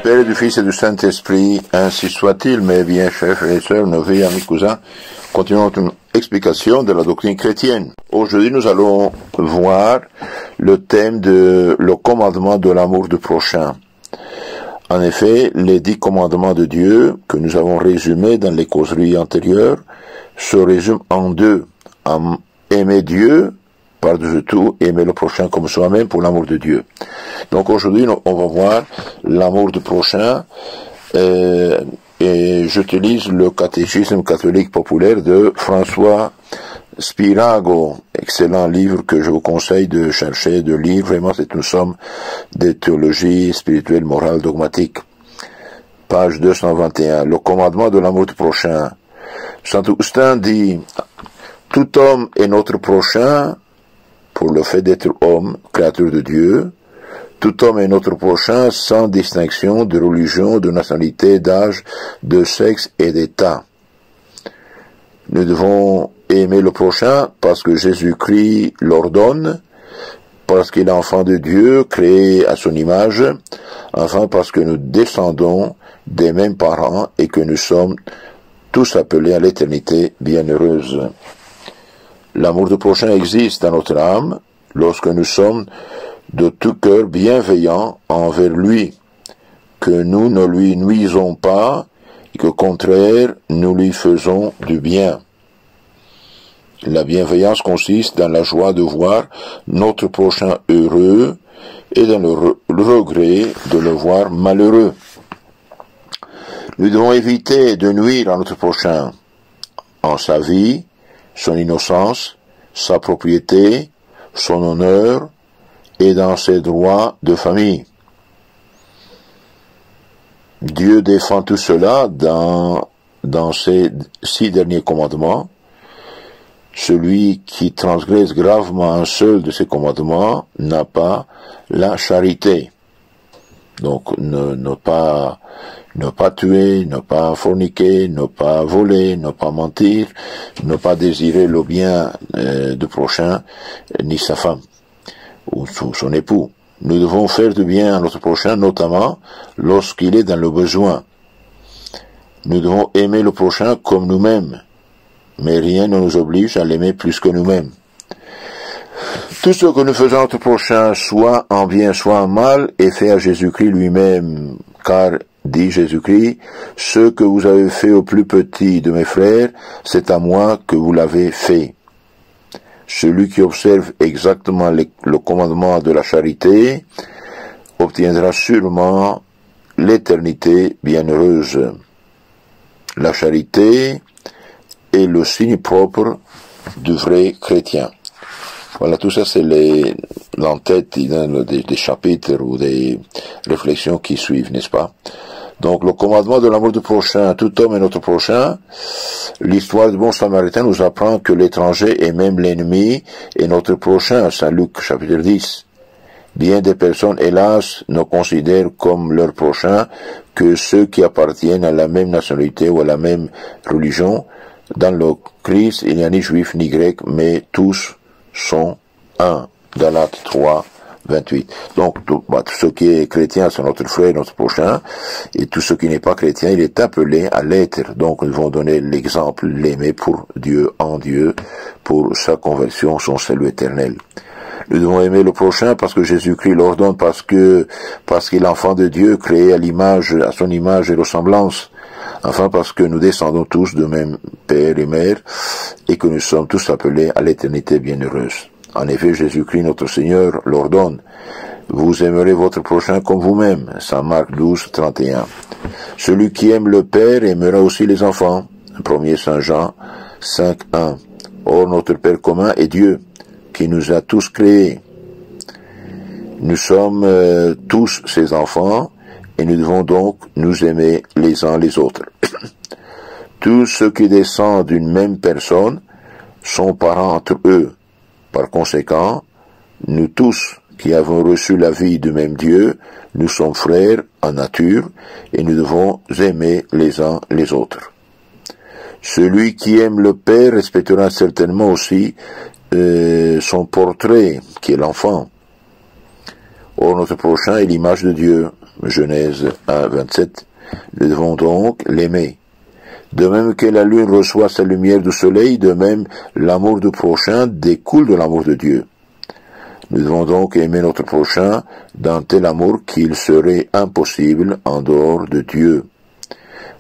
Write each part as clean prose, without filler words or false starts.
Père et du Fils et du Saint-Esprit, ainsi soit-il, mes bien chers frères et sœurs, nos vieux amis cousins, continuons une explication de la doctrine chrétienne. Aujourd'hui, nous allons voir le thème de le commandement de l'amour du prochain. En effet, les 10 commandements de Dieu, que nous avons résumés dans les causeries antérieures, se résument en 2. Aimer Dieu, par-dessus tout, aimer le prochain comme soi-même pour l'amour de Dieu. Donc aujourd'hui, on va voir l'amour du prochain, et j'utilise le catéchisme catholique populaire de François Spirago, excellent livre que je vous conseille de chercher, de lire. Vraiment, c'est une somme de théologie spirituelle, morale, dogmatique. Page 221. Le commandement de l'amour du prochain. Saint Augustin dit, tout homme est notre prochain pour le fait d'être homme, créature de Dieu. Tout homme est notre prochain sans distinction de religion, de nationalité, d'âge, de sexe et d'état. Nous devons aimer le prochain parce que Jésus-Christ l'ordonne, parce qu'il est enfant de Dieu, créé à son image, enfin parce que nous descendons des mêmes parents et que nous sommes tous appelés à l'éternité bienheureuse. L'amour du prochain existe dans notre âme lorsque nous sommes de tout cœur bienveillants envers lui, que nous ne lui nuisons pas et qu'au contraire, nous lui faisons du bien. La bienveillance consiste dans la joie de voir notre prochain heureux et dans le regret de le voir malheureux. Nous devons éviter de nuire à notre prochain en sa vie, son innocence, sa propriété, son honneur et dans ses droits de famille. Dieu défend tout cela dans ses 6 derniers commandements. Celui qui transgresse gravement un seul de ces commandements n'a pas la charité. Donc, ne pas tuer, ne pas forniquer, ne pas voler, ne pas mentir, ne pas désirer le bien du prochain, ni sa femme, ou son époux. Nous devons faire du bien à notre prochain, notamment lorsqu'il est dans le besoin. Nous devons aimer le prochain comme nous-mêmes, mais rien ne nous oblige à l'aimer plus que nous-mêmes. Tout ce que nous faisons à notre prochain, soit en bien, soit en mal, est fait à Jésus-Christ lui-même, car, dit Jésus-Christ, ce que vous avez fait au plus petit de mes frères, c'est à moi que vous l'avez fait. Celui qui observe exactement le commandement de la charité obtiendra sûrement l'éternité bienheureuse. La charité est le signe propre du vrai chrétien. Voilà, tout ça c'est l'entête des chapitres ou des réflexions qui suivent, n'est-ce pas? Donc le commandement de l'amour du prochain, tout homme est notre prochain. L'histoire du bon samaritain nous apprend que l'étranger et même l'ennemi est notre prochain, Saint Luc chapitre 10. Bien des personnes, hélas, ne considèrent comme leur prochain que ceux qui appartiennent à la même nationalité ou à la même religion. Dans le Christ, il n'y a ni juif ni grec, mais tous sont un. Galates 3, 28. Donc, tout ce qui est chrétien, c'est notre frère, notre prochain, et tout ce qui n'est pas chrétien, il est appelé à l'être. Donc, nous devons donner l'exemple, l'aimer pour Dieu, en Dieu, pour sa conversion, son salut éternel. Nous devons aimer le prochain parce que Jésus-Christ l'ordonne, parce qu'il est enfant de Dieu, créé à son image et ressemblance. Enfin, parce que nous descendons tous de même père et mère, et que nous sommes tous appelés à l'éternité bienheureuse. En effet, Jésus-Christ, notre Seigneur, l'ordonne. Vous aimerez votre prochain comme vous-même. Saint Marc 12, 31. Celui qui aime le Père aimera aussi les enfants. 1er Saint Jean 5, 1. Or, notre Père commun est Dieu, qui nous a tous créés. Nous sommes tous ses enfants, et nous devons donc nous aimer les uns les autres. Tous ceux qui descendent d'une même personne sont parents entre eux. Par conséquent, nous tous qui avons reçu la vie du même Dieu, nous sommes frères en nature et nous devons aimer les uns les autres. Celui qui aime le Père respectera certainement aussi son portrait, qui est l'enfant. Or, notre prochain est l'image de Dieu. Genèse 1, 27. Nous devons donc l'aimer. De même que la lune reçoit sa lumière du soleil, de même l'amour du prochain découle de l'amour de Dieu. Nous devons donc aimer notre prochain d'un tel amour qu'il serait impossible en dehors de Dieu.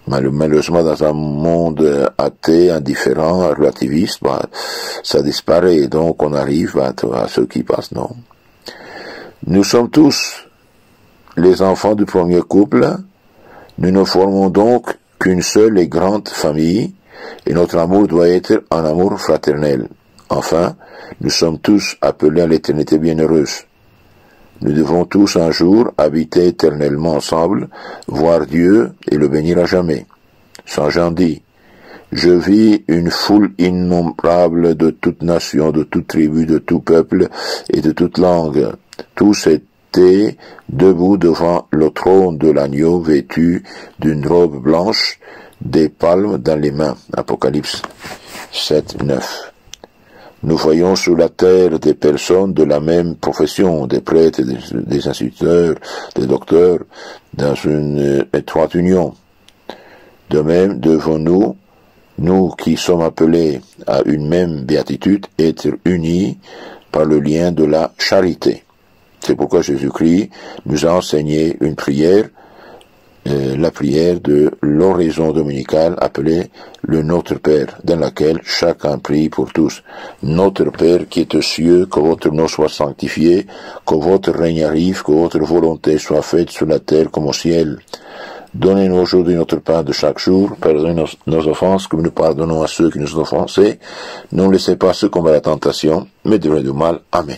Malheureusement, dans un monde athée, indifférent, relativiste, ça disparaît, donc on arrive à ce qui passe, non. Nous sommes tous les enfants du premier couple, nous ne formons donc qu'une seule et grande famille, et notre amour doit être un amour fraternel. Enfin, nous sommes tous appelés à l'éternité bienheureuse. Nous devons tous un jour habiter éternellement ensemble, voir Dieu et le bénir à jamais. Saint Jean dit, « Je vis une foule innombrable de toute nation, de toute tribu, de tout peuple et de toute langue. Tous étaient debout devant le trône de l'agneau vêtu d'une robe blanche, des palmes dans les mains. » Apocalypse 7, 9. Nous voyons sur la terre des personnes de la même profession, des prêtres, des instituteurs, des docteurs, dans une étroite union. De même, devons-nous, nous qui sommes appelés à une même béatitude, être unis par le lien de la charité. C'est pourquoi Jésus-Christ nous a enseigné une prière, la prière de l'oraison dominicale appelée le Notre Père, dans laquelle chacun prie pour tous. Notre Père qui est aux cieux, que votre nom soit sanctifié, que votre règne arrive, que votre volonté soit faite sur la terre comme au ciel. Donnez-nous aujourd'hui notre pain de chaque jour, pardonnez nos offenses comme nous pardonnons à ceux qui nous ont offensés. Ne nous laissez pas succomber à la tentation, mais délivrez du mal. Amen.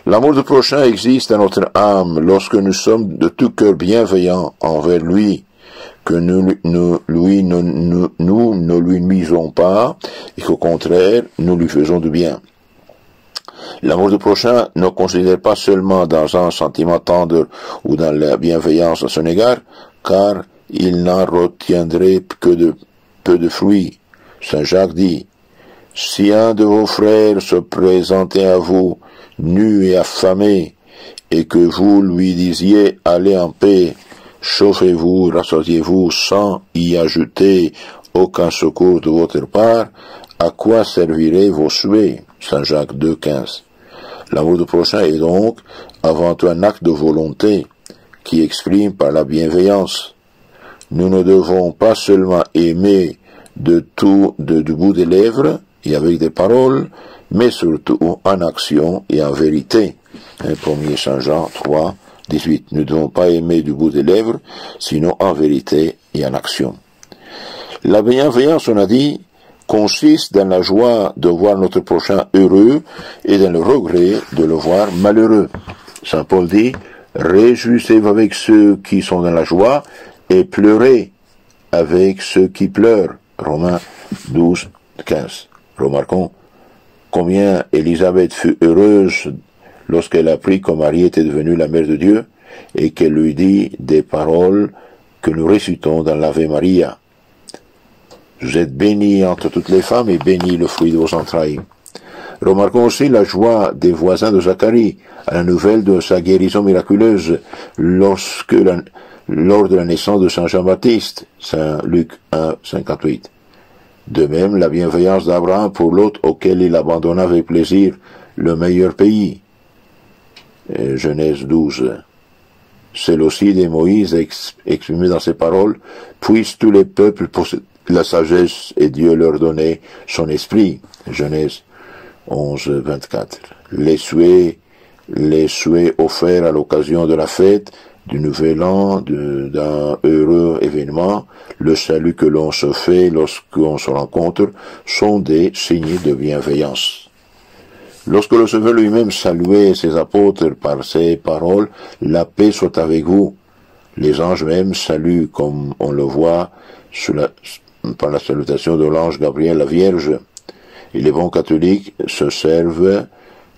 L'amour du prochain existe dans notre âme lorsque nous sommes de tout cœur bienveillants envers lui, que nous ne lui nuisons pas et qu'au contraire, nous lui faisons du bien. L'amour du prochain ne considère pas seulement dans un sentiment tendre ou dans la bienveillance à son égard, car il n'en retiendrait que peu de fruits. Saint Jacques dit, « Si un de vos frères se présentait à vous, nu et affamé, et que vous lui disiez, allez en paix, chauffez-vous, rassasiez-vous, sans y ajouter aucun secours de votre part, à quoi serviraient vos souhaits ?» Saint Jacques 2, 15. L'amour du prochain est donc avant tout un acte de volonté qui exprime par la bienveillance. Nous ne devons pas seulement aimer du bout des lèvres et avec des paroles, mais surtout en action et en vérité. 1er Saint Jean 3, 18. Nous ne devons pas aimer du bout des lèvres, sinon en vérité et en action. La bienveillance, on a dit, consiste dans la joie de voir notre prochain heureux et dans le regret de le voir malheureux. Saint Paul dit, « Réjouissez-vous avec ceux qui sont dans la joie et pleurez avec ceux qui pleurent. » Romains 12, 15. Remarquons combien Élisabeth fut heureuse lorsqu'elle apprit que Marie était devenue la mère de Dieu et qu'elle lui dit des paroles que nous récitons dans l'Ave Maria. Vous êtes bénie entre toutes les femmes et béni le fruit de vos entrailles. Remarquons aussi la joie des voisins de Zacharie à la nouvelle de sa guérison miraculeuse lors de la naissance de Saint Jean-Baptiste, Saint Luc 1, 58. De même, la bienveillance d'Abraham pour l'autre auquel il abandonna avec plaisir le meilleur pays. Genèse 12. Celle aussi de Moïse exprimée dans ces paroles, puissent tous les peuples posséder la sagesse et Dieu leur donnait son esprit. Genèse 11, 24. Les souhaits offerts à l'occasion de la fête, du nouvel an, d'un heureux événement, le salut que l'on se fait lorsqu'on se rencontre, sont des signes de bienveillance. Lorsque le Sauveur lui-même saluait ses apôtres par ces paroles, la paix soit avec vous. Les anges même saluent comme on le voit par la salutation de l'ange Gabriel la Vierge. Et les bons catholiques se servent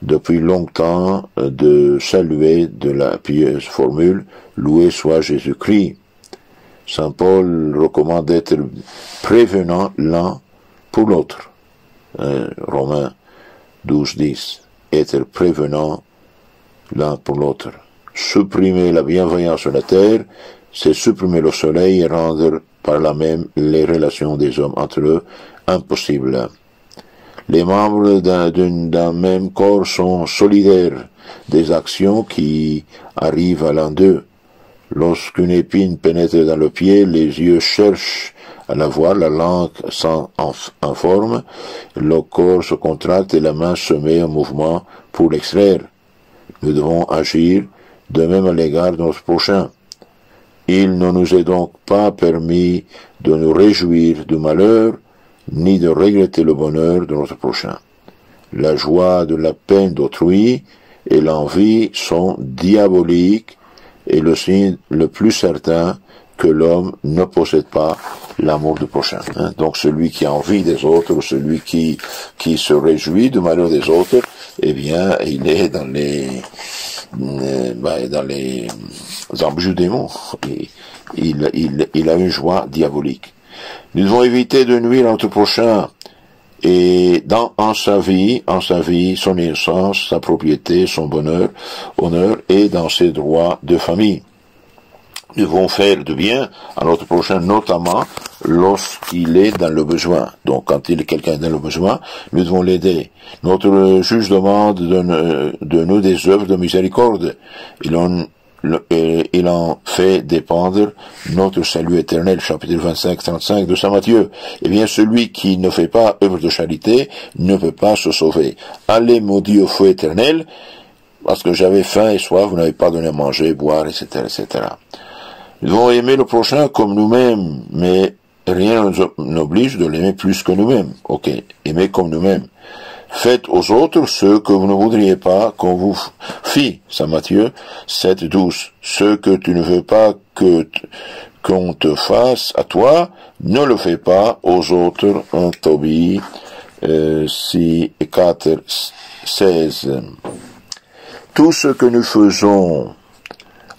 depuis longtemps de saluer de la pieuse formule « Loué soit Jésus-Christ ». Saint Paul recommande d'être prévenant l'un pour l'autre. Romains 12, 10. Être prévenant l'un pour l'autre. supprimer la bienveillance sur la terre, c'est supprimer le soleil et rendre par là même les relations des hommes entre eux impossibles. Les membres d'un même corps sont solidaires des actions qui arrivent à l'un d'eux. Lorsqu'une épine pénètre dans le pied, les yeux cherchent à la voir, la langue s'informe, le corps se contracte et la main se met en mouvement pour l'extraire. Nous devons agir de même à l'égard de notre prochain. Il ne nous est donc pas permis de nous réjouir du malheur, ni de regretter le bonheur de notre prochain. La joie de la peine d'autrui et l'envie sont diaboliques et le signe le plus certain que l'homme ne possède pas l'amour du prochain. Donc celui qui a envie des autres, celui qui se réjouit du malheur des autres, eh bien, il est dans les embûches du démon. Il a une joie diabolique. Nous devons éviter de nuire à notre prochain et en sa vie, son innocence, sa propriété, son bonheur, honneur et dans ses droits de famille. Nous devons faire du bien à notre prochain, notamment lorsqu'il est dans le besoin. Donc, quand quelqu'un est dans le besoin, nous devons l'aider. Notre juge demande de nous des œuvres de miséricorde. Il en fait dépendre notre salut éternel, chapitre 25-35 de Saint Matthieu. Eh bien, celui qui ne fait pas œuvre de charité ne peut pas se sauver. Allez maudit au feu éternel, parce que j'avais faim et soif, vous n'avez pas donné à manger, boire, etc., etc. Nous devons aimer le prochain comme nous-mêmes, mais rien ne nous oblige de l'aimer plus que nous-mêmes. Ok, aimer comme nous-mêmes. Faites aux autres ce que vous ne voudriez pas qu'on vous fît. Saint Matthieu 7-12. Ce que tu ne veux pas qu'on te fasse à toi, ne le fais pas aux autres. En Tobie 4-16. Tout ce que nous faisons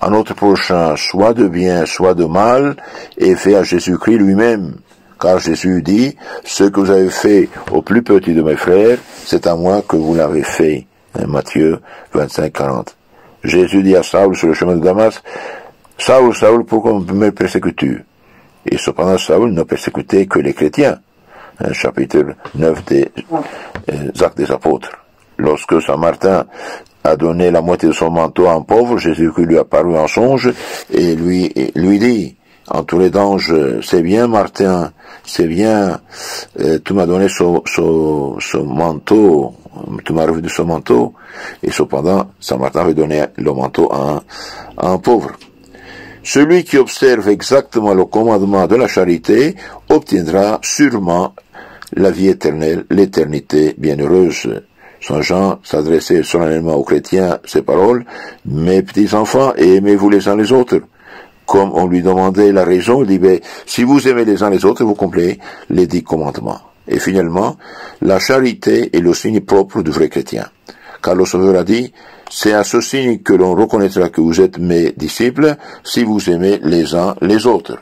à notre prochain, soit de bien, soit de mal, est fait à Jésus-Christ lui-même. Car Jésus dit, ce que vous avez fait au plus petit de mes frères, c'est à moi que vous l'avez fait. Matthieu 25-40. Jésus dit à Saül sur le chemin de Damas, Saül, Saül, pourquoi me persécutes-tu? Et cependant, Saül ne persécutait que les chrétiens. Chapitre 9 des Actes des Apôtres. Lorsque Saint Martin a donné la moitié de son manteau à un pauvre, Jésus-Christ lui apparut en songe et lui dit, entouré d'anges, c'est bien Martin, c'est bien, tu m'as donné ce manteau, tu m'as revenu ce manteau, et cependant, Saint Martin avait donné le manteau à un pauvre. Celui qui observe exactement le commandement de la charité obtiendra sûrement la vie éternelle, l'éternité bienheureuse. Saint Jean s'adressait solennellement aux chrétiens ces paroles, mes petits enfants, aimez-vous les uns les autres. Comme on lui demandait la raison, il dit, si vous aimez les uns les autres, vous complétez les 10 commandements. Et finalement, la charité est le signe propre du vrai chrétien. Car le Sauveur a dit, c'est à ce signe que l'on reconnaîtra que vous êtes mes disciples, si vous aimez les uns les autres.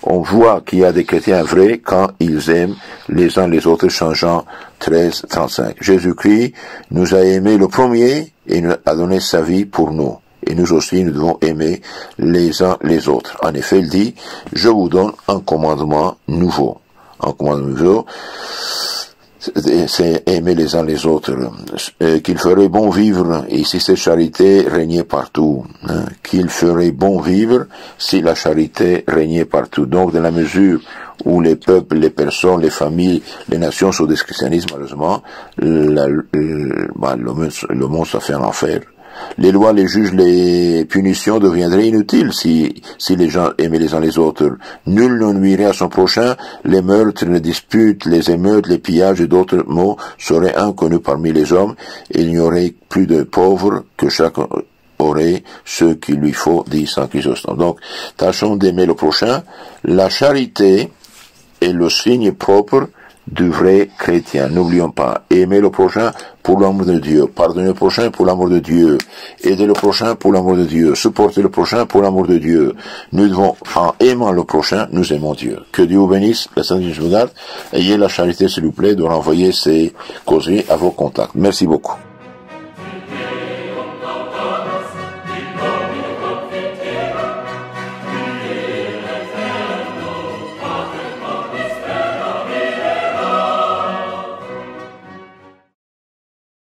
On voit qu'il y a des chrétiens vrais quand ils aiment les uns les autres, Jean 13-35. Jésus-Christ nous a aimés le premier et nous a donné sa vie pour nous. Et nous aussi, nous devons aimer les uns les autres. En effet, il dit, je vous donne un commandement nouveau. Un commandement nouveau, c'est aimer les uns les autres. Qu'il ferait bon vivre, et si cette charité régnait partout. Qu'il ferait bon vivre si la charité régnait partout. Donc, dans la mesure où les peuples, les personnes, les familles, les nations sont des christianismes, malheureusement, le monde ça fait un enfer. Les lois, les juges, les punitions deviendraient inutiles si les gens aimaient les uns les autres. Nul ne nuirait à son prochain, les meurtres, les disputes, les émeutes, les pillages et d'autres maux seraient inconnus parmi les hommes, et il n'y aurait plus de pauvres que chacun aurait ce qu'il lui faut, dit Saint Chrysostome. Donc, tâchons d'aimer le prochain. La charité est le signe propre du vrai chrétien. N'oublions pas, aimer le prochain pour l'amour de Dieu, pardonner le prochain pour l'amour de Dieu, aider le prochain pour l'amour de Dieu, supporter le prochain pour l'amour de Dieu. Nous devons, en aimant le prochain, nous aimons Dieu. Que Dieu vous bénisse, la Sainte Vierge vous garde. Ayez la charité, s'il vous plaît, de renvoyer ces causeries à vos contacts. Merci beaucoup.